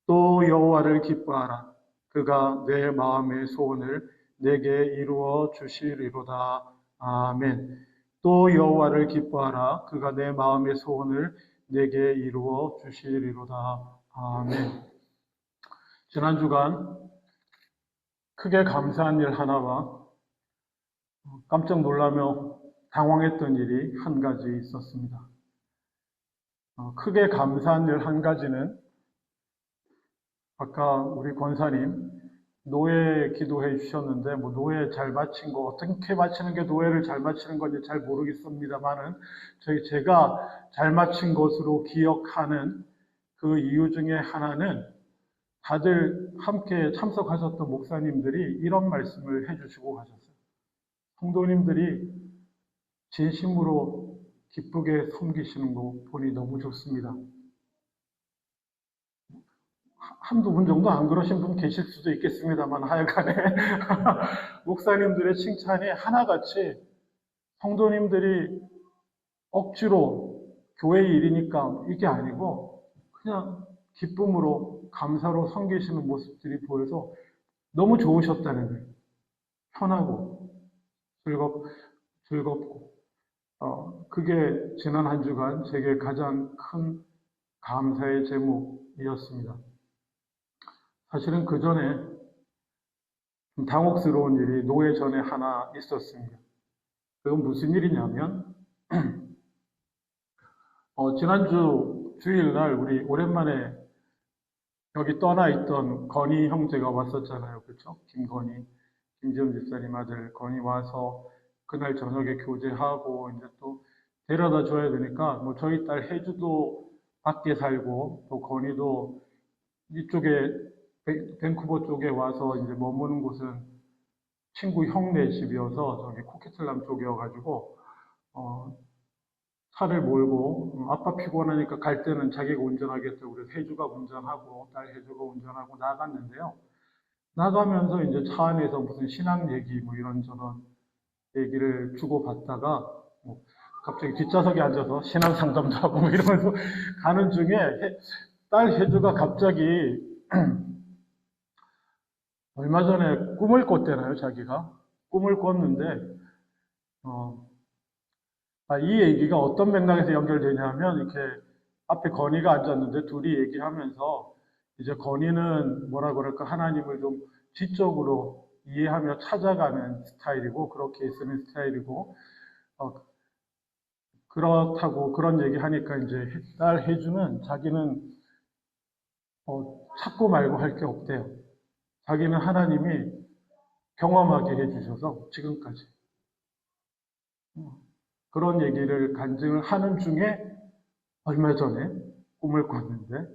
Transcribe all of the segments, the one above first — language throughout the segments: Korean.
또 여호와를 기뻐하라. 그가 내 마음의 소원을 내게 이루어 주시리로다. 아멘. 또 여호와를 기뻐하라. 그가 내 마음의 소원을 내게 이루어 주시리로다. 아멘. 지난 주간 크게 감사한 일 하나와 깜짝 놀라며 당황했던 일이 한 가지 있었습니다. 크게 감사한 일 한 가지는 아까 우리 권사님 노예 기도해 주셨는데 노예 잘 마친 거 어떻게 마치는 게 노예를 잘 마치는 건지 잘 모르겠습니다만은 제가 잘 마친 것으로 기억하는 그 이유 중에 하나는 다들 함께 참석하셨던 목사님들이 이런 말씀을 해주시고 가셨어요. 성도님들이 진심으로 기쁘게 섬기시는 거 보니 너무 좋습니다. 한두 분 정도 안 그러신 분 계실 수도 있겠습니다만 하여간에 목사님들의 칭찬이 하나같이 성도님들이 억지로 교회 일이니까 이게 아니고 그냥 기쁨으로 감사로 섬기시는 모습들이 보여서 너무 좋으셨다는 거예요. 편하고 즐겁고 그게 지난 한 주간 제게 가장 큰 감사의 제목이었습니다. 사실은 그 전에 당혹스러운 일이 노예 전에 하나 있었습니다. 그건 무슨 일이냐면 지난주 주일날 우리 오랜만에 여기 떠나 있던 건희 형제가 왔었잖아요. 그렇죠? 김지현 집사님 아들 건희 와서 그날 저녁에 교제하고 이제 또 데려다 줘야 되니까 저희 딸 혜주도 밖에 살고 또 건희도 이쪽에 밴쿠버 쪽에 와서 이제 머무는 곳은 친구 형네 집이어서 저기 코키틀람 쪽이어가지고 차를 몰고 아빠 피곤하니까 갈 때는 자기가 운전하겠다고 그래서 혜주가 운전하고 딸 혜주가 운전하고 나갔는데요. 나가면서 이제 차 안에서 무슨 신앙 얘기 이런저런 얘기를 주고받다가 갑자기 뒷좌석에 앉아서 신앙 상담도 하고 이러면서 가는 중에 딸 혜주가 갑자기 얼마 전에 꿈을 꿨대나요, 자기가? 꿈을 꿨는데, 이 얘기가 어떤 맥락에서 연결되냐면, 이렇게 앞에 건희가 앉았는데 둘이 얘기하면서, 이제 건희는 뭐라 그럴까, 하나님을 좀 지적으로 이해하며 찾아가는 스타일이고, 그렇게 있으는 스타일이고, 그렇다고 그런 얘기 하니까 이제 딸 혜주는 자기는 찾고 말고 할 게 없대요. 자기는 하나님이 경험하게 해주셔서 지금까지 그런 얘기를 간증을 하는 중에 얼마 전에 꿈을 꿨는데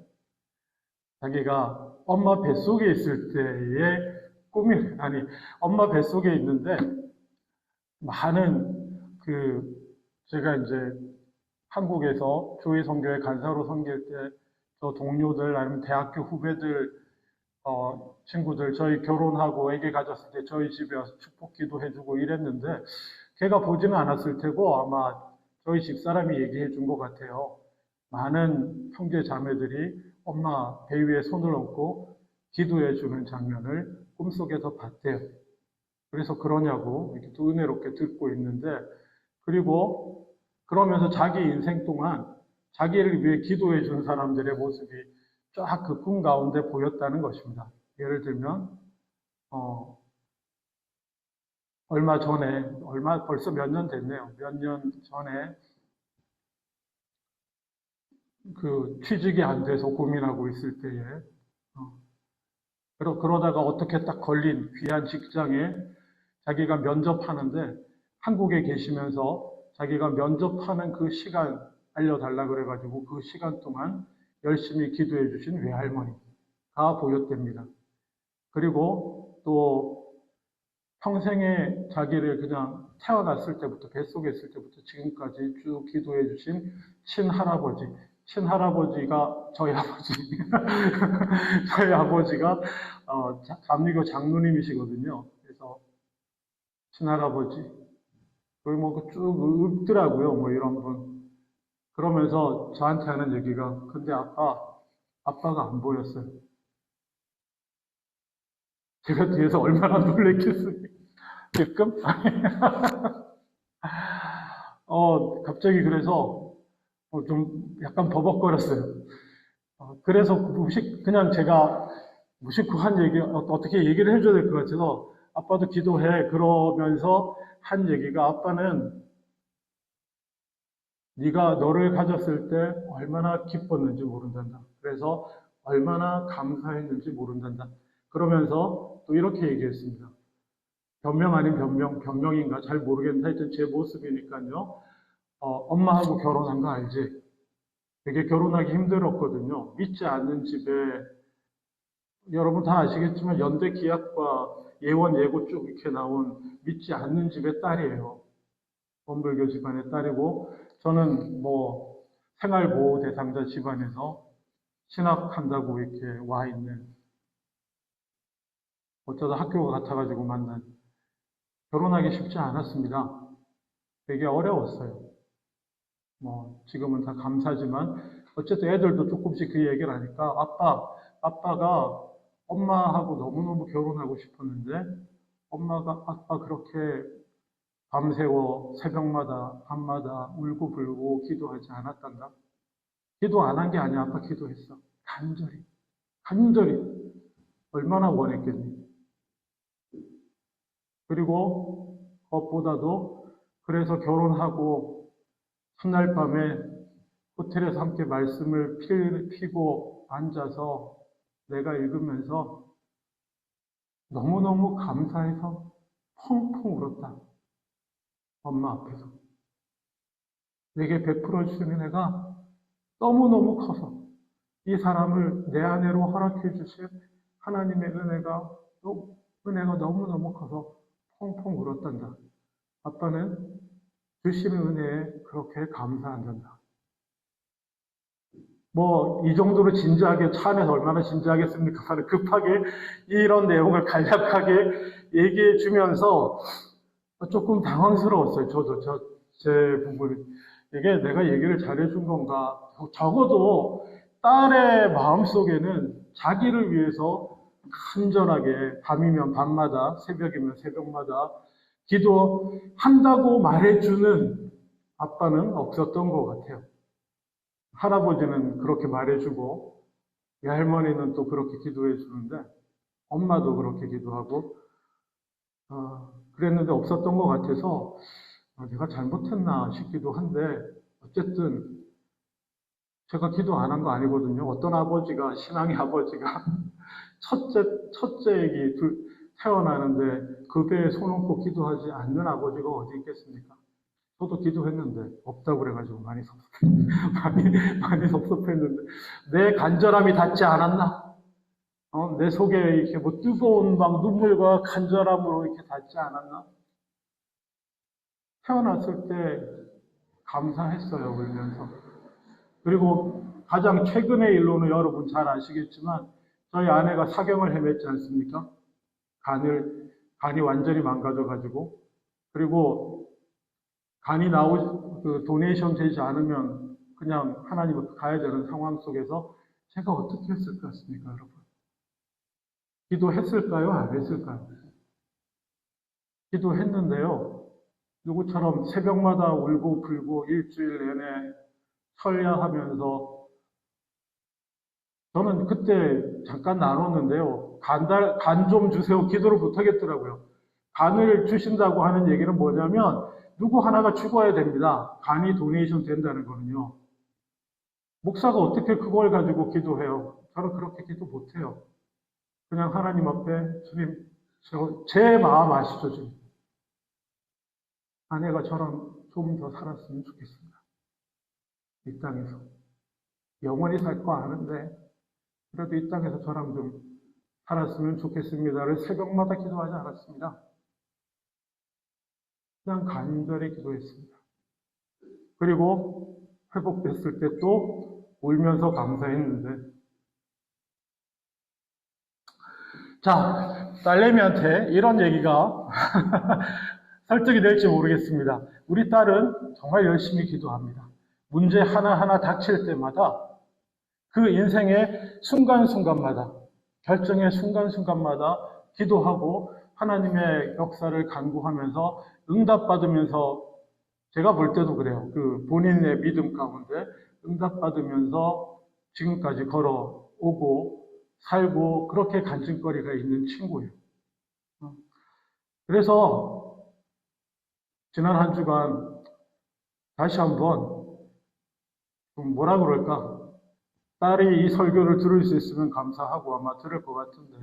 자기가 엄마 뱃속에 있을 때의 꿈이 엄마 뱃속에 있는데 많은 제가 이제 한국에서 교회 선교회 간사로 섬길 때 저 동료들 아니면 대학교 후배들 친구들 저희 결혼하고 아기 가졌을 때 저희 집에 와서 축복 기도해주고 이랬는데 걔가 보지는 않았을 테고 아마 저희 집사람이 얘기해 준 것 같아요. 많은 형제 자매들이 엄마 배 위에 손을 얹고 기도해 주는 장면을 꿈속에서 봤대요. 그래서 그러냐고 이렇게 또 은혜롭게 듣고 있는데 그리고 그러면서 자기 인생 동안 자기를 위해 기도해 준 사람들의 모습이 쫙 그 꿈 가운데 보였다는 것입니다. 예를 들면 벌써 몇 년 됐네요. 몇 년 전에 취직이 안 돼서 고민하고 있을 때에 그러다가 어떻게 딱 걸린 귀한 직장에 자기가 면접하는데 한국에 계시면서 자기가 면접하는 그 시간 알려달라 그래가지고 그 시간 동안 열심히 기도해 주신 외할머니가 보였답니다. 그리고 또 평생에 자기를 그냥 태어났을 때부터 뱃속에 있을 때부터 지금까지 쭉 기도해 주신 친할아버지가 저희 아버지 저희 아버지가 감리교 장로님이시거든요. 그래서 친할아버지 거기 쭉 읊더라고요. 이런 분. 그러면서 저한테 하는 얘기가 근데 아빠가 안 보였어요. 제가 뒤에서 얼마나 놀랬겠습니까? 갑자기 그래서 좀 약간 버벅거렸어요. 그래서 그냥 제가 무심코 한 얘기, 어떻게 얘기를 해줘야 될 것 같아서 아빠도 기도해. 그러면서 한 얘기가 아빠는 네가 너를 가졌을 때 얼마나 기뻤는지 모른단다. 그래서 얼마나 감사했는지 모른단다. 그러면서 또 이렇게 얘기했습니다. 변명 아닌 변명, 변명인가 잘 모르겠는데 하여튼 제 모습이니까요. 엄마하고 결혼한 거 알지? 되게 결혼하기 힘들었거든요. 믿지 않는 집에 여러분 다 아시겠지만 연대 기약과 예원 예고 쭉 이렇게 나온 믿지 않는 집의 딸이에요. 원불교 집안의 딸이고 저는 뭐 생활보호 대상자 집안에서 신학한다고 이렇게 와 있는 어쩌다 학교가 같아가지고 만난 결혼하기 쉽지 않았습니다. 되게 어려웠어요. 뭐 지금은 다 감사지만 어쨌든 애들도 조금씩 그 얘기를 하니까 아빠가 엄마하고 너무너무 결혼하고 싶었는데 엄마가 아빠 그렇게 밤새워 새벽마다 밤마다 울고 불고 기도하지 않았단다. 기도 안 한 게 아니야. 아빠 기도했어. 간절히 얼마나 원했겠니. 그리고 그것보다도 그래서 결혼하고 첫날 밤에 호텔에서 함께 말씀을 피고 앉아서 내가 읽으면서 너무너무 감사해서 펑펑 울었다. 엄마 앞에서. 내게 베풀어 주신 은혜가 너무너무 커서 이 사람을 내 아내로 허락해 주신 하나님의 은혜가 너무너무 커서 펑펑 울었단다. 아빠는 주시는 은혜에 그렇게 감사한단다. 뭐 이 정도로 진지하게 차 안에서 얼마나 진지하겠습니까? 급하게 이런 내용을 간략하게 얘기해 주면서 조금 당황스러웠어요. 저도 제 부분이 이게 내가 얘기를 잘해준 건가? 적어도 딸의 마음속에는 자기를 위해서 간절하게 밤이면 밤마다 새벽이면 새벽마다 기도한다고 말해주는 아빠는 없었던 것 같아요. 할아버지는 그렇게 말해주고 외할머니는 또 그렇게 기도해 주는데 엄마도 그렇게 기도하고 그랬는데 없었던 것 같아서 내가 잘못했나 싶기도 한데 어쨌든 제가 기도 안 한 거 아니거든요. 어떤 아버지가 신앙의 아버지가 첫째 애기 태어나는데 그 배에 손 얹고 기도하지 않는 아버지가 어디 있겠습니까? 저도 기도했는데 없다고 그래가지고 많이 많이 섭섭했는데 내 간절함이 닿지 않았나? 내 속에 이렇게 뭐 뜨거운 막 눈물과 간절함으로 이렇게 닿지 않았나? 태어났을 때 감사했어요, 울면서. 그리고 가장 최근의 일로는 여러분 잘 아시겠지만 저희 아내가 사경을 헤맸지 않습니까? 간이 완전히 망가져가지고 그리고 간이 도네이션 되지 않으면 그냥 하나님 앞에 가야 되는 상황 속에서 제가 어떻게 했을 것 같습니까, 여러분? 기도했을까요? 안 했을까요? 기도했는데요. 누구처럼 새벽마다 울고 불고 일주일 내내 철야하면서 저는 그때 잠깐 나눴는데요. 간 좀 주세요. 기도를 못 하겠더라고요. 간을 주신다고 하는 얘기는 뭐냐면 누구 하나가 죽어야 됩니다. 간이 도네이션 된다는 거는요. 목사가 어떻게 그걸 가지고 기도해요? 저는 그렇게 기도 못 해요. 그냥 하나님 앞에 주님, 제 마음 아시죠, 주님? 아내가 저랑 좀 더 살았으면 좋겠습니다. 이 땅에서. 영원히 살 거 아는데 그래도 이 땅에서 저랑 좀 살았으면 좋겠습니다를 새벽마다 기도하지 않았습니다. 그냥 간절히 기도했습니다. 그리고 회복됐을 때 또 울면서 감사했는데 자, 딸내미한테 이런 얘기가 설득이 될지 모르겠습니다. 우리 딸은 정말 열심히 기도합니다. 문제 하나하나 닥칠 때마다 그 인생의 순간순간마다 결정의 순간순간마다 기도하고 하나님의 역사를 간구하면서 응답받으면서 제가 볼 때도 그래요. 그 본인의 믿음 가운데 응답받으면서 지금까지 걸어오고 살고 그렇게 간증거리가 있는 친구예요. 그래서 지난 한 주간 다시 한번 좀 뭐라 그럴까? 딸이 이 설교를 들을 수 있으면 감사하고 아마 들을 것 같은데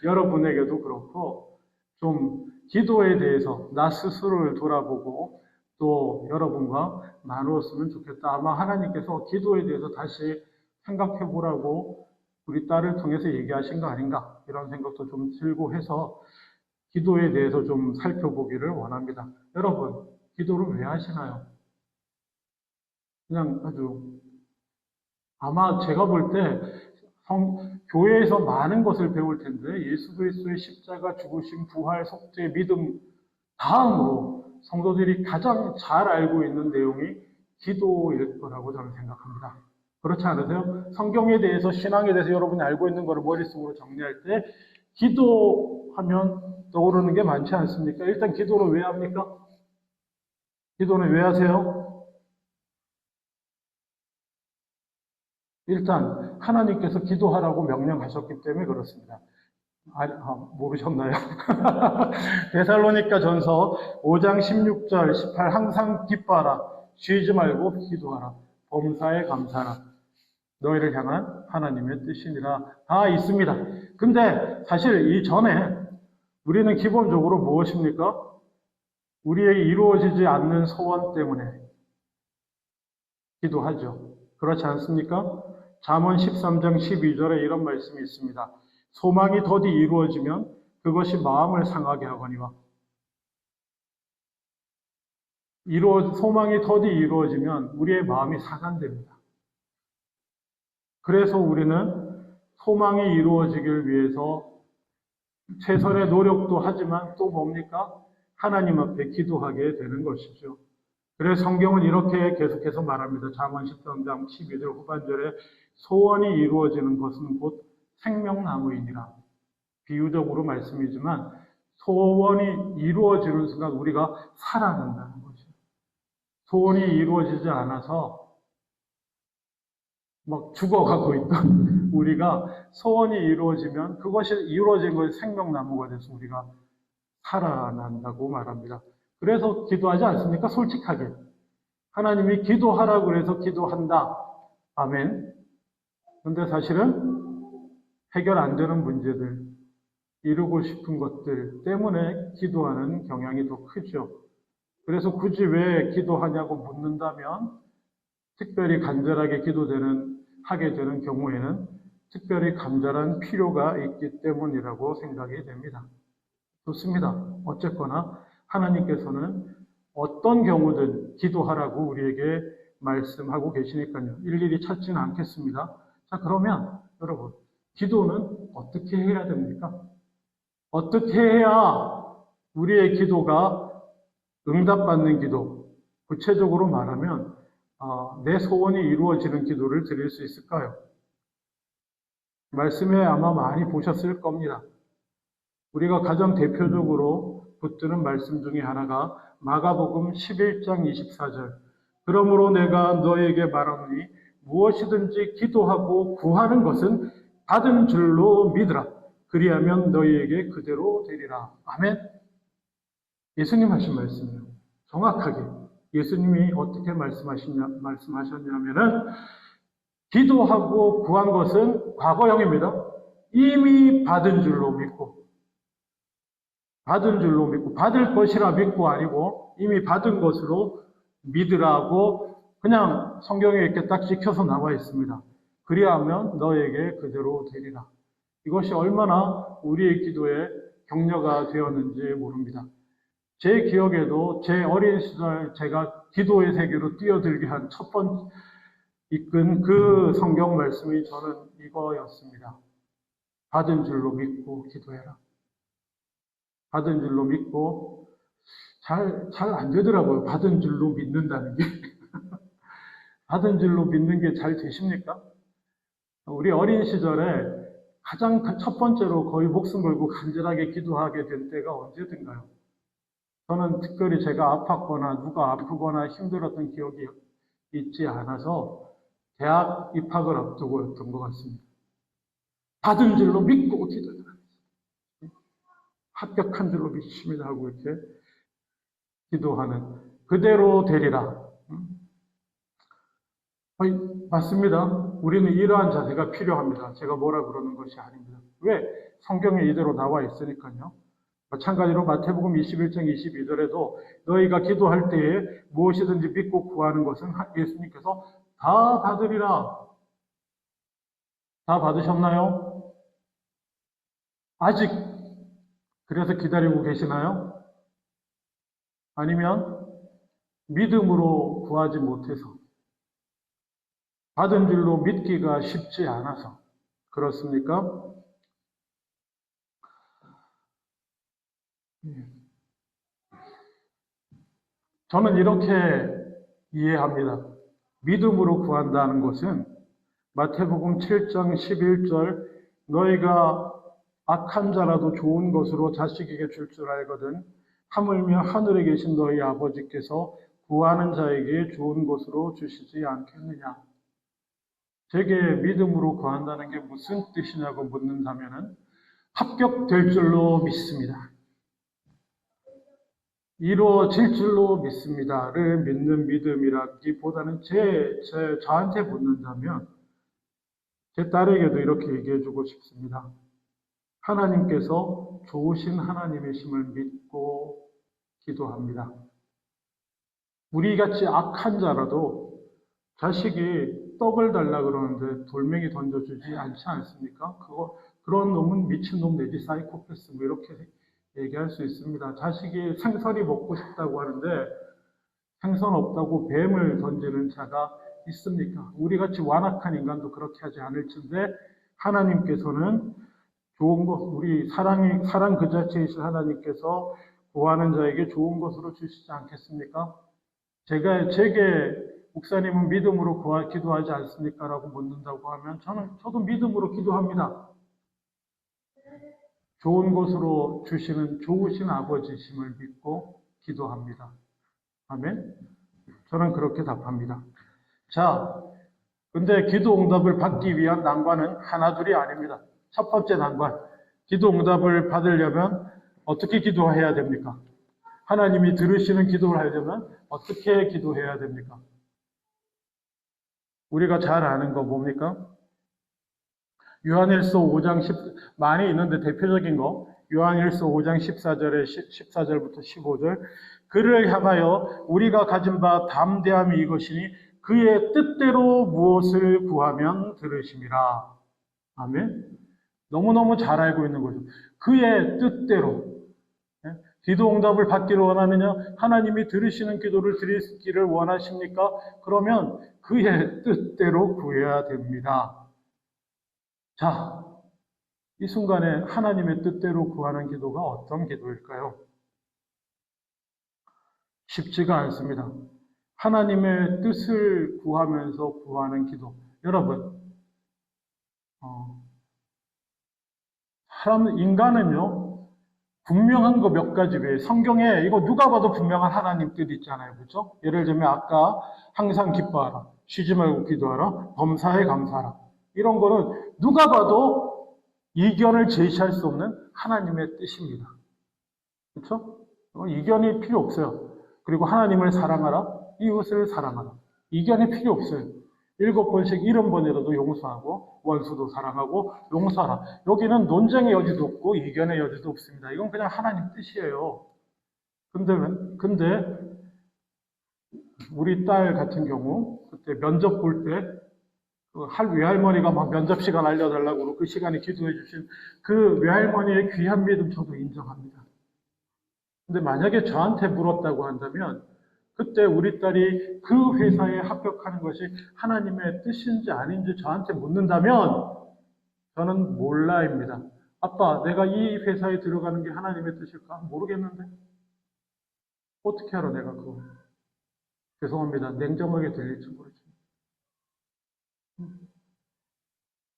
여러분에게도 그렇고 좀 기도에 대해서 나 스스로를 돌아보고 또 여러분과 나누었으면 좋겠다. 아마 하나님께서 기도에 대해서 다시 생각해 보라고 우리 딸을 통해서 얘기하신 거 아닌가 이런 생각도 좀 들고 해서 기도에 대해서 좀 살펴보기를 원합니다. 여러분, 기도를 왜 하시나요? 그냥 아주 아마 제가 볼 때 교회에서 많은 것을 배울 텐데 예수 그리스도의 십자가, 죽으심, 부활, 속죄, 믿음 다음으로 성도들이 가장 잘 알고 있는 내용이 기도일 거라고 저는 생각합니다. 그렇지 않으세요? 성경에 대해서, 신앙에 대해서 여러분이 알고 있는 것을 머릿속으로 정리할 때 기도하면 떠오르는 게 많지 않습니까? 일단 기도를 왜 합니까? 기도는 왜 하세요? 일단 하나님께서 기도하라고 명령하셨기 때문에 그렇습니다. 모르셨나요? 데살로니가 전서 5장 16절 18 항상 기뻐하라 쉬지 말고 기도하라 범사에 감사하라 너희를 향한 하나님의 뜻이니라 다 있습니다. 근데 사실 이전에 우리는 기본적으로 무엇입니까? 우리의 이루어지지 않는 소원 때문에 기도하죠. 그렇지 않습니까? 잠언 13장 12절에 이런 말씀이 있습니다. 소망이 더디 이루어지면 그것이 마음을 상하게 하거니와 소망이 더디 이루어지면 우리의 마음이 상한답니다. 그래서 우리는 소망이 이루어지길 위해서 최선의 노력도 하지만 또 뭡니까? 하나님 앞에 기도하게 되는 것이죠. 그래서 성경은 이렇게 계속해서 말합니다. 잠언 13장 12절 후반절에 소원이 이루어지는 것은 곧 생명나무이니라. 비유적으로 말씀이지만 소원이 이루어지는 순간 우리가 살아난다는 거죠. 소원이 이루어지지 않아서 막 죽어가고 있던 우리가 소원이 이루어지면 그것이 이루어진 것이 생명나무가 돼서 우리가 살아난다고 말합니다. 그래서 기도하지 않습니까? 솔직하게. 하나님이 기도하라고 그래서 기도한다. 아멘. 그런데 사실은 해결 안 되는 문제들, 이루고 싶은 것들 때문에 기도하는 경향이 더 크죠. 그래서 굳이 왜 기도하냐고 묻는다면 특별히 간절하게 하게 되는 경우에는 특별히 간절한 필요가 있기 때문이라고 생각이 됩니다. 좋습니다. 어쨌거나 하나님께서는 어떤 경우든 기도하라고 우리에게 말씀하고 계시니까요. 일일이 찾지는 않겠습니다. 자, 그러면 여러분, 기도는 어떻게 해야 됩니까? 어떻게 해야 우리의 기도가 응답받는 기도, 구체적으로 말하면 내 소원이 이루어지는 기도를 드릴 수 있을까요? 말씀에 아마 많이 보셨을 겁니다. 우리가 가장 대표적으로 붙드는 말씀 중에 하나가 마가복음 11장 24절. 그러므로 내가 너에게 말하노니 무엇이든지 기도하고 구하는 것은 받은 줄로 믿으라. 그리하면 너희에게 그대로 되리라. 아멘. 예수님 하신 말씀이에요. 정확하게. 예수님이 어떻게 말씀하셨냐면은 기도하고 구한 것은 과거형입니다. 이미 받은 줄로 믿고 받을 것이라 믿고 아니고 이미 받은 것으로 믿으라고 그냥 성경에 이렇게 딱 찍혀서 나와 있습니다. 그리하면 너에게 그대로 되리라. 이것이 얼마나 우리의 기도에 격려가 되었는지 모릅니다. 제 기억에도 제 어린 시절 제가 기도의 세계로 뛰어들게 한 첫 번째 이끈 그 성경 말씀이 저는 이거였습니다. 받은 줄로 믿고 기도해라. 받은 줄로 믿고 잘 안 되더라고요. 받은 줄로 믿는다는 게. 받은 줄로 믿는 게 잘 되십니까? 우리 어린 시절에 가장 첫 번째로 거의 목숨 걸고 간절하게 기도하게 된 때가 언제든가요? 저는 특별히 제가 아팠거나 누가 아프거나 힘들었던 기억이 있지 않아서 대학 입학을 앞두고였던 것 같습니다. 받은 줄로 믿고 기도를 합니다. 합격한 줄로 믿습니다 하고 이렇게 기도하는 그대로 되리라. 맞습니다. 우리는 이러한 자세가 필요합니다. 제가 뭐라 그러는 것이 아닙니다. 왜? 성경에 이대로 나와 있으니까요. 마찬가지로 마태복음 21장 22절에도 너희가 기도할 때에 무엇이든지 믿고 구하는 것은 예수님께서 다 받으리라. 다 받으셨나요? 아직 그래서 기다리고 계시나요? 아니면 믿음으로 구하지 못해서 받은 줄로 믿기가 쉽지 않아서 그렇습니까? 저는 이렇게 이해합니다. 믿음으로 구한다는 것은 마태복음 7장 11절 너희가 악한 자라도 좋은 것으로 자식에게 줄 줄 알거든 하물며 하늘에 계신 너희 아버지께서 구하는 자에게 좋은 것으로 주시지 않겠느냐. 제게 믿음으로 구한다는 게 무슨 뜻이냐고 묻는다면 합격될 줄로 믿습니다. 이루어질 줄로 믿습니다를 믿는 믿음이라기보다는 저한테 묻는다면 제 딸에게도 이렇게 얘기해주고 싶습니다. 하나님께서 좋으신 하나님이심을 믿고 기도합니다. 우리같이 악한 자라도 자식이 떡을 달라 그러는데 돌멩이 던져주지 않지 않습니까? 그런 놈은 미친놈 내지 사이코패스 뭐 이렇게 얘기할 수 있습니다. 자식이 생선이 먹고 싶다고 하는데 생선 없다고 뱀을 던지는 자가 있습니까? 우리같이 완악한 인간도 그렇게 하지 않을 텐데 하나님께서는 좋은 것, 우리 사랑 그 자체이신 하나님께서 구하는 자에게 좋은 것으로 주시지 않겠습니까? 제게 목사님은 믿음으로 기도하지 않습니까? 라고 묻는다고 하면 저도 믿음으로 기도합니다. 좋은 것으로 주시는 좋으신 아버지심을 믿고 기도합니다. 아멘? 저는 그렇게 답합니다. 자, 근데 기도 응답을 받기 위한 난관은 하나둘이 아닙니다. 첫 번째 난관, 기도 응답을 받으려면 어떻게 기도해야 됩니까? 하나님이 들으시는 기도를 하려면 어떻게 기도해야 됩니까? 우리가 잘 아는 거 뭡니까? 요한일서 5장 10, 많이 있는데 대표적인 거, 요한일서 5장 14절부터 15절, 그를 향하여 우리가 가진 바 담대함이 이것이니 그의 뜻대로 무엇을 구하면 들으심이라. 아멘. 너무너무 잘 알고 있는 거죠. 그의 뜻대로. 기도 응답을 받기를 원하느냐? 하나님이 들으시는 기도를 드리기를 원하십니까? 그러면 그의 뜻대로 구해야 됩니다. 자, 이 순간에 하나님의 뜻대로 구하는 기도가 어떤 기도일까요? 쉽지가 않습니다. 하나님의 뜻을 구하면서 구하는 기도. 여러분, 인간은요, 분명한 거 몇 가지 외에 성경에 이거 누가 봐도 분명한 하나님 뜻 있잖아요. 그렇죠? 예를 들면 아까 항상 기뻐하라, 쉬지 말고 기도하라, 범사에 감사하라. 이런 거는 누가 봐도 이견을 제시할 수 없는 하나님의 뜻입니다. 그렇죠? 이견이 필요 없어요. 그리고 하나님을 사랑하라, 이웃을 사랑하라. 이견이 필요 없어요. 7번씩 70번이라도 용서하고 원수도 사랑하고 용서하라. 여기는 논쟁의 여지도 없고 이견의 여지도 없습니다. 이건 그냥 하나님 뜻이에요. 근데 우리 딸 같은 경우 그때 면접 볼 때 외할머니가 막 면접 시간 알려달라고 그러고 그 시간에 기도해 주신 그 외할머니의 귀한 믿음 저도 인정합니다. 근데 만약에 저한테 물었다고 한다면 그때 우리 딸이 그 회사에 합격하는 것이 하나님의 뜻인지 아닌지 저한테 묻는다면 저는 몰라입니다. 아빠, 내가 이 회사에 들어가는 게 하나님의 뜻일까? 모르겠는데. 어떻게 알아, 내가 그거. 죄송합니다. 냉정하게 들릴지 모르지만.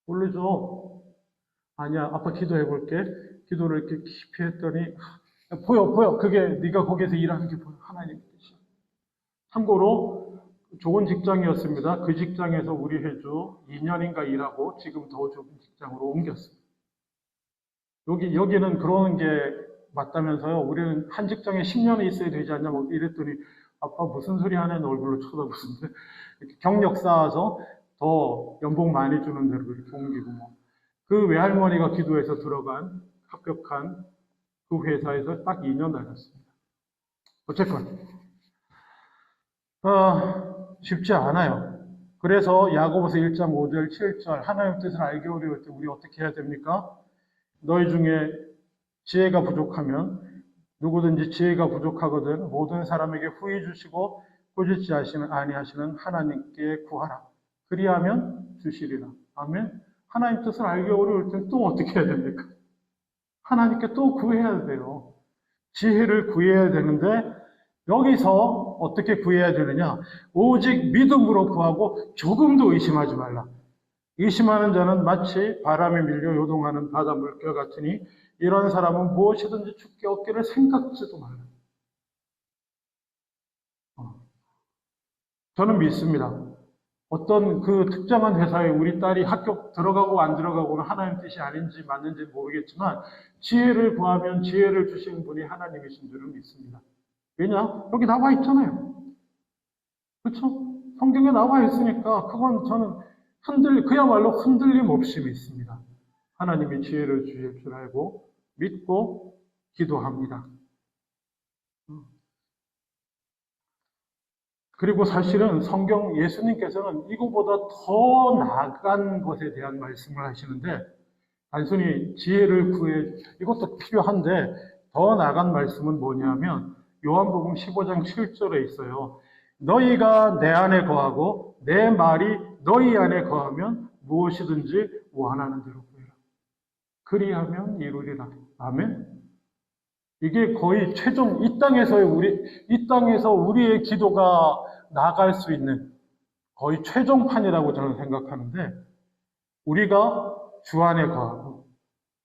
모르죠. 아니야, 아빠 기도해 볼게. 기도를 이렇게 깊이 했더니 보여. 그게 네가 거기서 일하는 게 보여. 하나님의 뜻이야. 참고로 좋은 직장이었습니다. 그 직장에서 우리 회주 2년인가 일하고 지금 더 좋은 직장으로 옮겼습니다. 여기는 그런 게 맞다면서요. 우리는 한 직장에 10년이 있어야 되지 않냐, 뭐 이랬더니 아빠 무슨 소리 하는 얼굴로 쳐다보는데 경력 쌓아서 더 연봉 많이 주는 데로 이렇게 옮기고 뭐. 그 외할머니가 기도해서 들어간 합격한 그 회사에서 딱 2년 다녔습니다. 어쨌건 쉽지 않아요. 그래서 야고보서 1장 5절 7절 하나님의 뜻을 알기 어려울 때 우리 어떻게 해야 됩니까? 너희 중에 지혜가 부족하면 누구든지 지혜가 부족하거든 모든 사람에게 후히 주시고 꾸짖지 아니하시는 하나님께 구하라. 그리하면 주시리라. 아멘. 하나님 뜻을 알기 어려울 땐 또 어떻게 해야 됩니까? 하나님께 또 구해야 돼요. 지혜를 구해야 되는데 여기서 어떻게 구해야 되느냐? 오직 믿음으로 구하고 조금도 의심하지 말라. 의심하는 자는 마치 바람에 밀려 요동하는 바다 물결 같으니 이런 사람은 무엇이든지 죽게 얻기를 생각지도 말라. 저는 믿습니다. 어떤 그 특정한 회사에 우리 딸이 학교 들어가고 안 들어가고는 하나님 뜻이 아닌지 맞는지 모르겠지만 지혜를 구하면 지혜를 주시는 분이 하나님이신 줄은 믿습니다. 왜냐? 여기 나와 있잖아요. 그렇죠? 성경에 나와 있으니까 그건 저는 그야말로 흔들림 없이 믿습니다. 하나님이 지혜를 주실 줄 알고 믿고 기도합니다. 그리고 사실은 성경 예수님께서는 이거보다 더 나아간 것에 대한 말씀을 하시는데 단순히 지혜를 구해 이것도 필요한데 더 나아간 말씀은 뭐냐면 요한복음 15장 7절에 있어요. 너희가 내 안에 거하고 내 말이 너희 안에 거하면 무엇이든지 원하는 대로 구해라. 그리하면 이루리라. 아멘. 이게 거의 최종 이 땅에서 우리의 기도가 나아갈 수 있는 거의 최종판이라고 저는 생각하는데 우리가 주 안에 거하고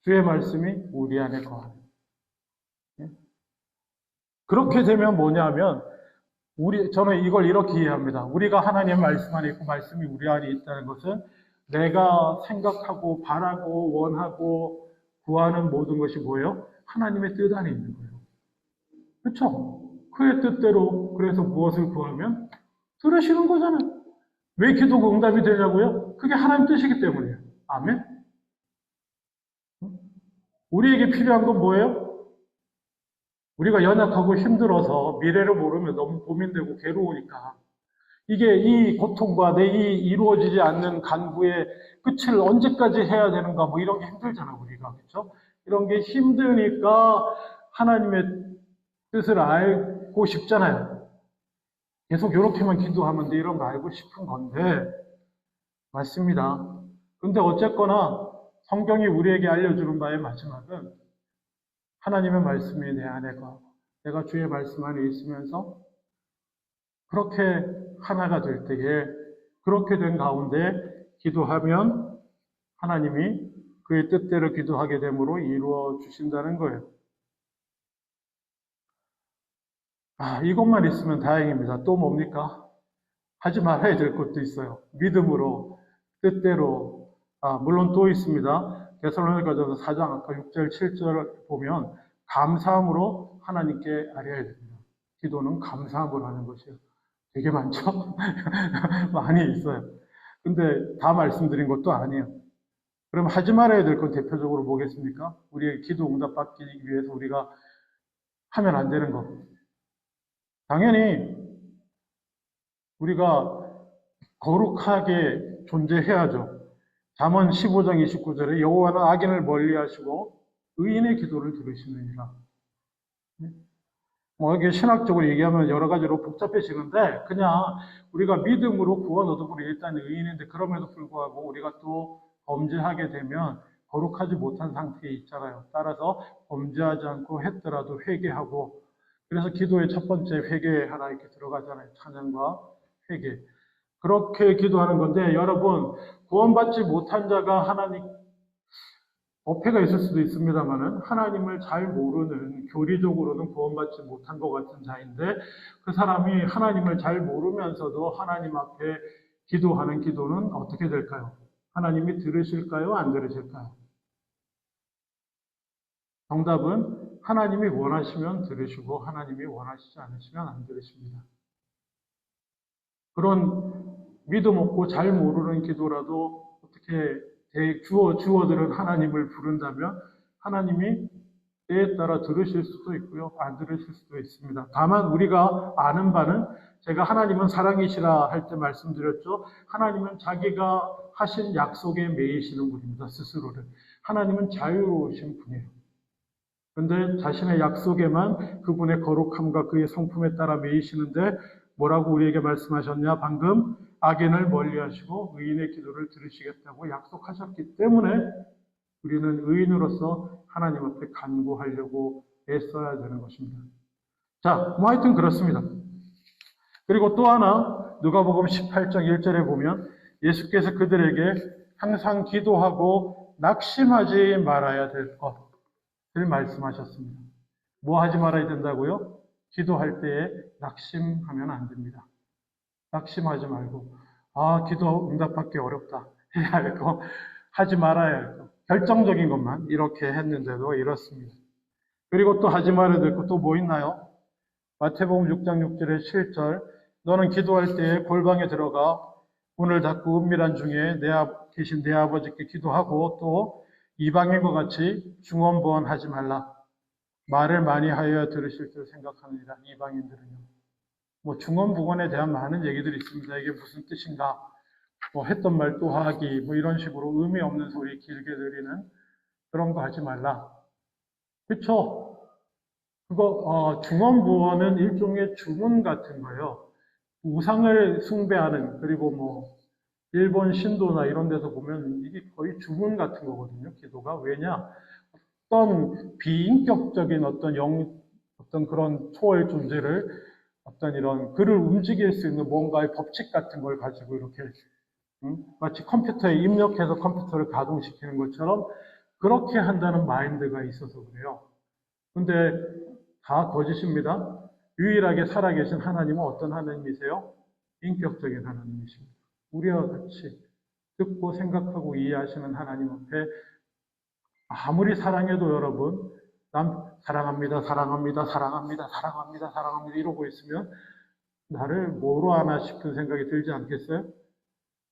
주의 말씀이 우리 안에 거하고 그렇게 되면 뭐냐면 저는 이걸 이렇게 이해합니다. 우리가 하나님의 말씀 안에 있고 말씀이 우리 안에 있다는 것은 내가 생각하고 바라고 원하고 구하는 모든 것이 뭐예요? 하나님의 뜻 안에 있는 거예요. 그렇죠? 그의 뜻대로 그래서 무엇을 구하면 들으시는 거잖아요. 왜 기도가 응답이 되냐고요? 그게 하나님 뜻이기 때문이에요. 아멘? 우리에게 필요한 건 뭐예요? 우리가 연약하고 힘들어서 미래를 모르면 너무 고민되고 괴로우니까 이게 이 고통과 이 이루어지지 않는 간구의 끝을 언제까지 해야 되는가 뭐 이런 게 힘들잖아 우리가 그렇죠? 이런 게 힘드니까 하나님의 뜻을 알고 싶잖아요. 계속 이렇게만 기도하면 돼 이런 거 알고 싶은 건데 맞습니다. 근데 어쨌거나 성경이 우리에게 알려주는 바의 마지막은 하나님의 말씀이 내 안에 거하고 내가 주의 말씀 안에 있으면서 그렇게 하나가 될 때에 그렇게 된 가운데 기도하면 하나님이 그의 뜻대로 기도하게 되므로 이루어 주신다는 거예요. 이것만 있으면 다행입니다. 또 뭡니까? 하지 말아야 될 것도 있어요. 믿음으로, 뜻대로. 물론 또 있습니다. 데살로니가전서 4장 아까 6절, 7절 보면 감사함으로 하나님께 아뢰어야 됩니다. 기도는 감사함으로 하는 것이에요. 되게 많죠? 많이 있어요. 근데 다 말씀드린 것도 아니에요. 그럼 하지 말아야 될 건 대표적으로 뭐겠습니까? 우리의 기도 응답받기 위해서 우리가 하면 안 되는 거. 당연히 우리가 거룩하게 존재해야죠. 잠언 15장 29절에 여호와는 악인을 멀리하시고 의인의 기도를 들으시느니라. 이게 신학적으로 얘기하면 여러 가지로 복잡해지는데 그냥 우리가 믿음으로 구원 얻음으로 일단 의인인데 그럼에도 불구하고 우리가 또 범죄하게 되면 거룩하지 못한 상태에 있잖아요. 따라서 범죄하지 않고 했더라도 회개하고 그래서 기도의 첫 번째 회개하라 이렇게 들어가잖아요. 찬양과 회개. 그렇게 기도하는 건데 여러분 구원받지 못한 자가 어폐가 있을 수도 있습니다만은 하나님을 잘 모르는, 교리적으로는 구원받지 못한 것 같은 자인데 그 사람이 하나님을 잘 모르면서도 하나님 앞에 기도하는 기도는 어떻게 될까요? 하나님이 들으실까요? 안 들으실까요? 정답은 하나님이 원하시면 들으시고 하나님이 원하시지 않으시면 안 들으십니다. 그런 믿음 없고 잘 모르는 기도라도 어떻게 주어들은 하나님을 부른다면 하나님이 때에 따라 들으실 수도 있고요, 안 들으실 수도 있습니다. 다만 우리가 아는 바는 제가 하나님은 사랑이시라 할 때 말씀드렸죠. 하나님은 자기가 하신 약속에 매이시는 분입니다. 스스로를. 하나님은 자유로우신 분이에요. 그런데 자신의 약속에만 그분의 거룩함과 그의 성품에 따라 매이시는데 뭐라고 우리에게 말씀하셨냐? 방금 악인을 멀리하시고 의인의 기도를 들으시겠다고 약속하셨기 때문에 우리는 의인으로서 하나님 앞에 간구하려고 애써야 되는 것입니다. 자, 뭐 하여튼 그렇습니다. 그리고 또 하나 누가복음 18장 1절에 보면 예수께서 그들에게 항상 기도하고 낙심하지 말아야 될 것을 말씀하셨습니다. 뭐 하지 말아야 된다고요? 기도할 때에 낙심하면 안 됩니다. 낙심하지 말고 기도 응답받기 어렵다. 해야 할 거, 하지 말아야 할 거. 결정적인 것만 이렇게 했는데도 이렇습니다. 그리고 또 하지 말아야 될 거 또 뭐 있나요? 마태복음 6장 6절의 7절 너는 기도할 때에 골방에 들어가 문을 닫고 은밀한 중에 계신 내 아버지께 기도하고 또 이방인과 같이 중언부언하지 말라. 말을 많이 하여야 들으실 줄 생각하느니라. 이방인들은요. 뭐 중언부언에 대한 많은 얘기들이 있습니다. 이게 무슨 뜻인가? 뭐 했던 말 또 하기, 뭐 이런 식으로 의미 없는 소리 길게 들리는 그런 거 하지 말라. 그쵸? 그거, 중언부언은 일종의 주문 같은 거예요. 우상을 숭배하는, 그리고 뭐, 일본 신도나 이런 데서 보면 이게 거의 주문 같은 거거든요, 기도가. 왜냐? 어떤 비인격적인 어떤 그런 초월 존재를 어떤 이런 그를 움직일 수 있는 뭔가의 법칙 같은 걸 가지고 이렇게 마치 컴퓨터에 입력해서 컴퓨터를 가동시키는 것처럼 그렇게 한다는 마인드가 있어서 그래요. 근데 다 거짓입니다. 유일하게 살아계신 하나님은 어떤 하나님이세요? 인격적인 하나님이십니다. 우리와 같이 듣고 생각하고 이해하시는 하나님 앞에 아무리 사랑해도 여러분, 난 사랑합니다, 사랑합니다, 사랑합니다, 사랑합니다, 사랑합니다 이러고 있으면 나를 뭐로 하나 싶은 생각이 들지 않겠어요?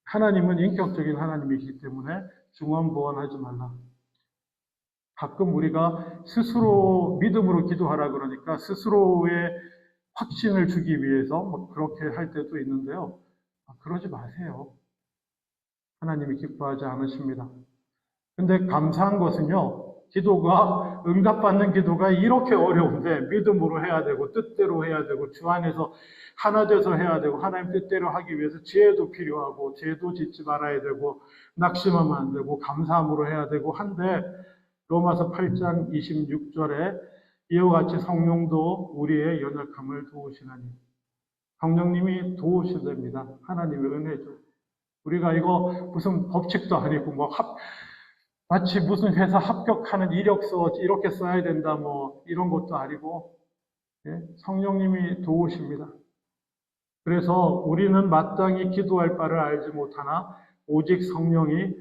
하나님은 인격적인 하나님이기 때문에 중언부언하지 말라. 가끔 우리가 스스로 믿음으로 기도하라 그러니까 스스로의 확신을 주기 위해서 뭐 그렇게 할 때도 있는데요. 그러지 마세요. 하나님이 기뻐하지 않으십니다. 근데 감사한 것은요, 기도가, 응답받는 기도가 이렇게 어려운데 믿음으로 해야 되고 뜻대로 해야 되고 주 안에서 하나 돼서 해야 되고 하나님 뜻대로 하기 위해서 지혜도 필요하고 죄도 짓지 말아야 되고 낙심하면 안 되고 감사함으로 해야 되고 한데 로마서 8장 26절에 이와 같이 성령도 우리의 연약함을 도우시나니 성령님이 도우시됩니다. 하나님의 은혜죠. 우리가 이거 무슨 법칙도 아니고 마치 무슨 회사 합격하는 이력서 이렇게 써야 된다 뭐 이런 것도 아니고 성령님이 도우십니다. 그래서 우리는 마땅히 기도할 바를 알지 못하나 오직 성령이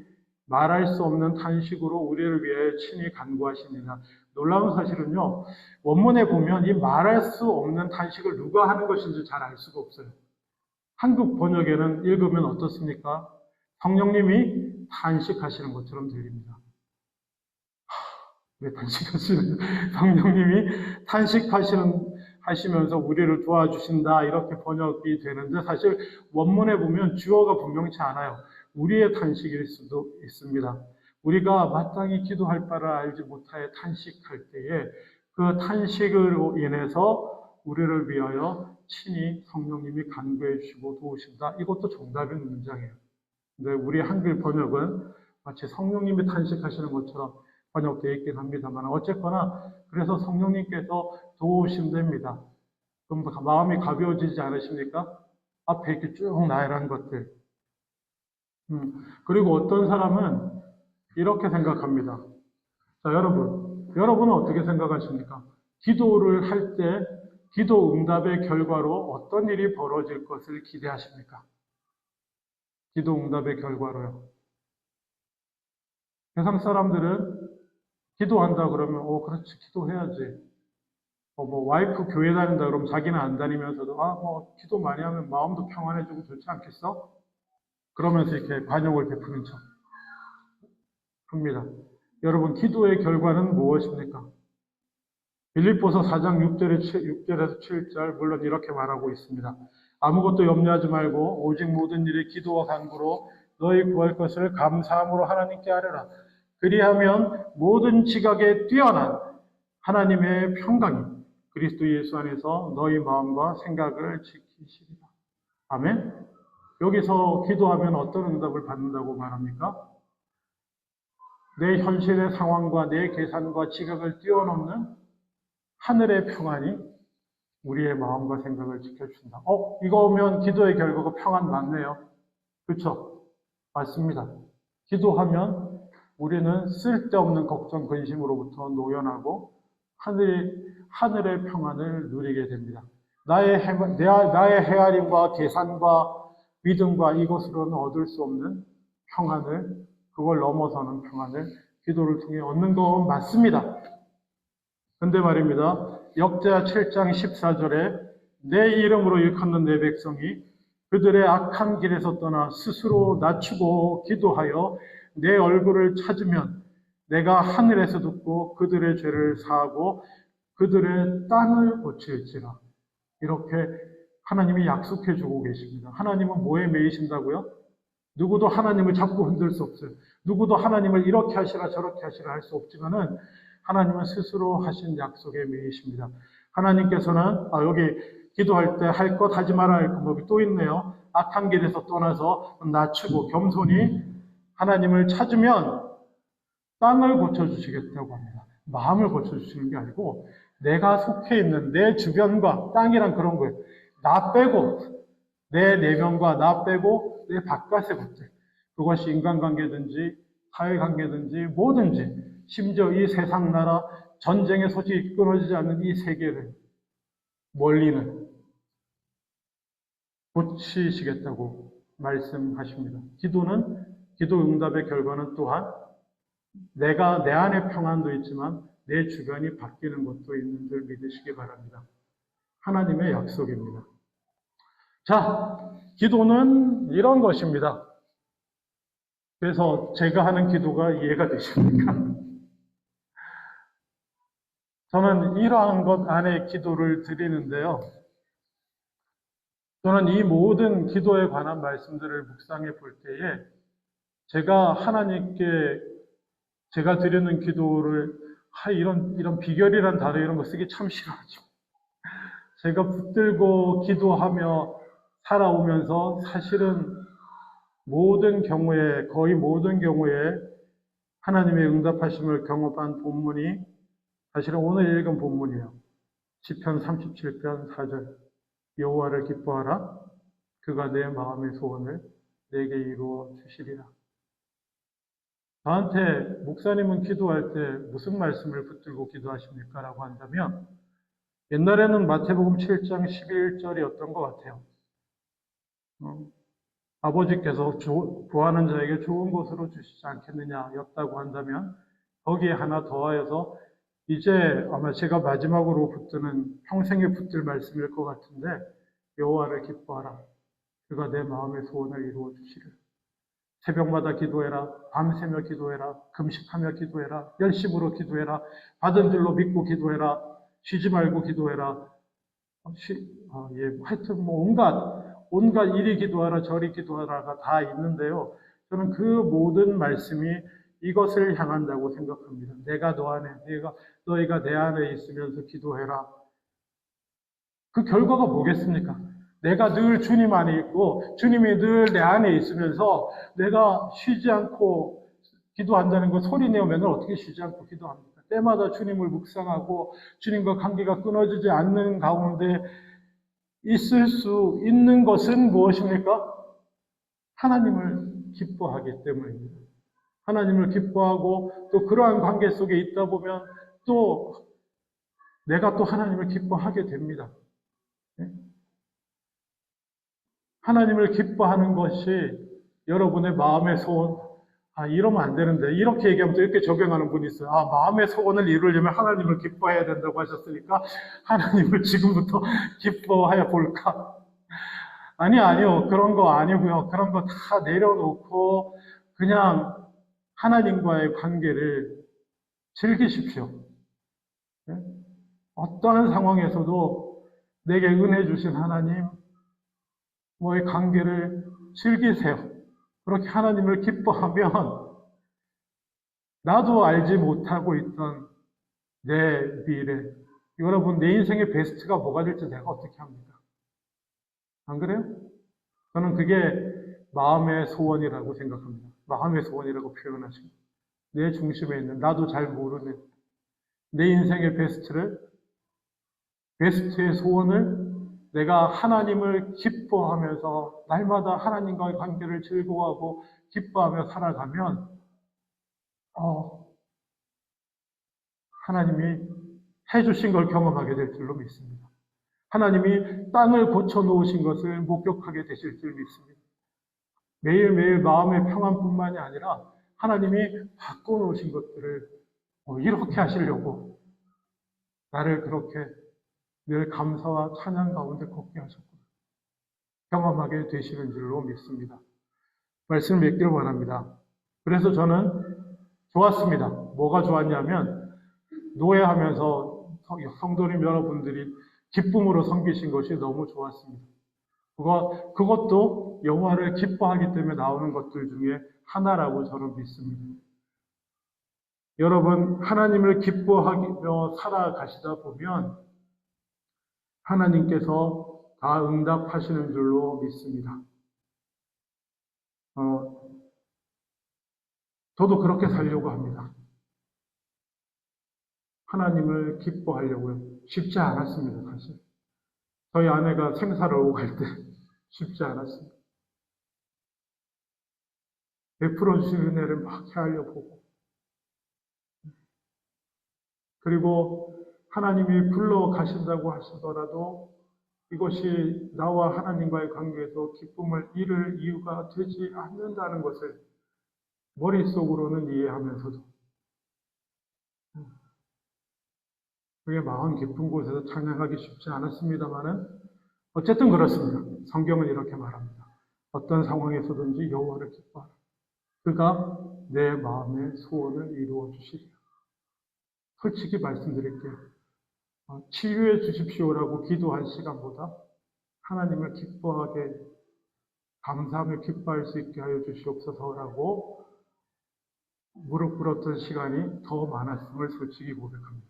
말할 수 없는 탄식으로 우리를 위해 친히 간구하시니라. 놀라운 사실은요, 원문에 보면 이 말할 수 없는 탄식을 누가 하는 것인지 잘 알 수가 없어요. 한국 번역에는 읽으면 어떻습니까? 성령님이 탄식하시는 것처럼 들립니다. 왜 탄식하시는, 성령님이 하시면서 우리를 도와주신다, 이렇게 번역이 되는데, 사실 원문에 보면 주어가 분명치 않아요. 우리의 탄식일 수도 있습니다. 우리가 마땅히 기도할 바를 알지 못하여 탄식할 때에 그 탄식으로 인해서 우리를 위하여 친히 성령님이 간구해 주시고 도우신다. 이것도 정답인 문장이에요. 근데 우리 한글 번역은 마치 성령님이 탄식하시는 것처럼 번역되어 있긴 합니다만 어쨌거나 그래서 성령님께서 도우신답니다. 그럼 마음이 가벼워지지 않으십니까? 앞에 이렇게 쭉 나열한 것들. 그리고 어떤 사람은 이렇게 생각합니다. 자, 여러분은 어떻게 생각하십니까? 기도를 할 때 기도 응답의 결과로 어떤 일이 벌어질 것을 기대하십니까? 기도 응답의 결과로요. 세상 사람들은 기도한다 그러면, 그렇지, 기도해야지. 와이프 교회 다닌다 그러면 자기는 안 다니면서도, 기도 많이 하면 마음도 평안해지고 좋지 않겠어? 그러면서 이렇게 관용을 베푸는 척 합니다. 여러분, 기도의 결과는 무엇입니까? 빌립보서 4장 6절에서 7절, 물론 이렇게 말하고 있습니다. 아무것도 염려하지 말고 오직 모든 일에 기도와 간구로 너희 구할 것을 감사함으로 하나님께 아뢰라. 그리하면 모든 지각에 뛰어난 하나님의 평강이 그리스도 예수 안에서 너희 마음과 생각을 지키시리라. 아멘. 여기서 기도하면 어떤 응답을 받는다고 말합니까? 내 현실의 상황과 내 계산과 지각을 뛰어넘는 하늘의 평안이 우리의 마음과 생각을 지켜준다. 이거면 기도의 결과가 평안 맞네요. 그렇죠? 맞습니다. 기도하면 우리는 쓸데없는 걱정, 근심으로부터 노연하고 하늘의 평안을 누리게 됩니다. 나의 헤아림과 계산과 믿음과 이것으로는 얻을 수 없는 평안을, 그걸 넘어서는 평안을 기도를 통해 얻는 건 맞습니다. 근데 말입니다. 역대하 7장 14절에 내 이름으로 일컫는 내 백성이 그들의 악한 길에서 떠나 스스로 낮추고 기도하여 내 얼굴을 찾으면 내가 하늘에서 듣고 그들의 죄를 사하고 그들의 땅을 고칠지라. 이렇게 하나님이 약속해 주고 계십니다. 하나님은 뭐에 매이신다고요? 누구도 하나님을 잡고 흔들 수 없어요. 누구도 하나님을 이렇게 하시라 저렇게 하시라 할 수 없지만은 하나님은 스스로 하신 약속에 매이십니다. 하나님께서는 여기 기도할 때 할 것 하지 말아야 할 방법이 또 있네요. 악한 길에서 떠나서 낮추고 겸손히 하나님을 찾으면 땅을 고쳐주시겠다고 합니다. 마음을 고쳐주시는 게 아니고 내가 속해 있는 내 주변과 땅이란 그런 거예요. 나 빼고 내 내면과 나 빼고 내 바깥의 것들, 그것이 인간관계든지 사회관계든지 뭐든지 심지어 이 세상 나라 전쟁의 소식이 끊어지지 않는 이 세계를 멀리는 고치시겠다고 말씀하십니다. 기도 응답의 결과는 또한 내가 내 안에 평안도 있지만 내 주변이 바뀌는 것도 있는 줄 믿으시기 바랍니다. 하나님의 약속입니다. 자, 기도는 이런 것입니다. 그래서 제가 하는 기도가 이해가 되십니까? 저는 이러한 것 안에 기도를 드리는데요. 저는 이 모든 기도에 관한 말씀들을 묵상해 볼 때에 제가 하나님께 제가 드리는 기도를 이런 비결이란 단어 이런 거 쓰기 참 싫어하죠. 제가 붙들고 기도하며 살아오면서 사실은 거의 모든 경우에 하나님의 응답하심을 경험한 본문이 사실은 오늘 읽은 본문이에요. 시편 37편 4절. 여호와를 기뻐하라. 그가 내 마음의 소원을 내게 이루어 주시리라. 저한테 목사님은 기도할 때 무슨 말씀을 붙들고 기도하십니까? 라고 한다면 옛날에는 마태복음 7장 11절이었던 것 같아요. 아버지께서 구하는 자에게 좋은 것으로 주시지 않겠느냐 였다고 한다면 거기에 하나 더하여서 이제 아마 제가 마지막으로 붙드는 평생에 붙들 말씀일 것 같은데 여호와를 기뻐하라. 그가 내 마음의 소원을 이루어 주시리라. 새벽마다 기도해라. 밤새며 기도해라. 금식하며 기도해라. 열심으로 기도해라. 받은 줄로 믿고 기도해라. 쉬지 말고 기도해라. 하여튼 온갖 이리 기도하라 저리 기도하라가 다 있는데요. 저는 그 모든 말씀이 이것을 향한다고 생각합니다. 내가 너 안에, 너희가 내 안에 있으면서 기도해라. 그 결과가 뭐겠습니까? 내가 늘 주님 안에 있고 주님이 늘 내 안에 있으면서 내가 쉬지 않고 기도한다는 거 소리내어 맨날 어떻게 쉬지 않고 기도합니까? 때마다 주님을 묵상하고 주님과 관계가 끊어지지 않는 가운데 있을 수 있는 것은 무엇입니까? 하나님을 기뻐하기 때문입니다. 하나님을 기뻐하고 또 그러한 관계 속에 있다 보면 또 내가 또 하나님을 기뻐하게 됩니다. 예? 하나님을 기뻐하는 것이 여러분의 마음의 소원, 이러면 안 되는데, 이렇게 얘기하면 또 이렇게 적용하는 분이 있어요. 마음의 소원을 이루려면 하나님을 기뻐해야 된다고 하셨으니까, 하나님을 지금부터 기뻐하여 볼까? 아니요. 그런 거 아니고요. 그런 거 다 내려놓고, 그냥 하나님과의 관계를 즐기십시오. 예? 어떠한 상황에서도 내게 은혜 주신 하나님, 뭐의 관계를 즐기세요. 그렇게 하나님을 기뻐하면 나도 알지 못하고 있던 내 미래, 여러분 내 인생의 베스트가 뭐가 될지 내가 어떻게 합니까? 안 그래요? 저는 그게 마음의 소원이라고 생각합니다. 마음의 소원이라고 표현하십니다. 내 중심에 있는 나도 잘 모르는 내 인생의 베스트의 소원을 내가 하나님을 기뻐하면서 날마다 하나님과의 관계를 즐거워하고 기뻐하며 살아가면 하나님이 해주신 걸 경험하게 될 줄로 믿습니다. 하나님이 땅을 고쳐놓으신 것을 목격하게 되실 줄 믿습니다. 매일매일 마음의 평안뿐만이 아니라 하나님이 바꿔놓으신 것들을 이렇게 하시려고 나를 그렇게 늘 감사와 찬양 가운데 걷게 하셨구나. 경험하게 되시는 줄로 믿습니다. 말씀을 맺기를 원합니다. 그래서 저는 좋았습니다. 뭐가 좋았냐면 노예하면서 성도님 여러분들이 기쁨으로 섬기신 것이 너무 좋았습니다. 그것도 여호와를 기뻐하기 때문에 나오는 것들 중에 하나라고 저는 믿습니다. 여러분, 하나님을 기뻐하며 살아가시다 보면 하나님께서 다 응답하시는 줄로 믿습니다. 저도 그렇게 살려고 합니다. 하나님을 기뻐하려고요. 쉽지 않았습니다, 사실. 저희 아내가 생사를 오고 갈 때 쉽지 않았습니다. 베풀어 주신 은혜를 막 헤아려 보고, 그리고 하나님이 불러 가신다고 하시더라도 이것이 나와 하나님과의 관계에서 기쁨을 잃을 이유가 되지 않는다는 것을 머릿속으로는 이해하면서도 그게 마음 깊은 곳에서 찬양하기 쉽지 않았습니다만은 어쨌든 그렇습니다. 성경은 이렇게 말합니다. 어떤 상황에서든지 여호와를 기뻐하라. 그가 내 마음의 소원을 이루어 주시리라. 솔직히 말씀드릴게요. 치유해 주십시오라고 기도한 시간보다 하나님을 기뻐하게 감사하며 기뻐할 수 있게 하여 주시옵소서라고 무릎 꿇었던 시간이 더 많았음을 솔직히 고백합니다.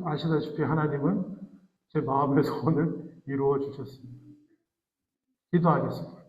아시다시피 하나님은 제 마음의 소원을 이루어 주셨습니다. 기도하겠습니다.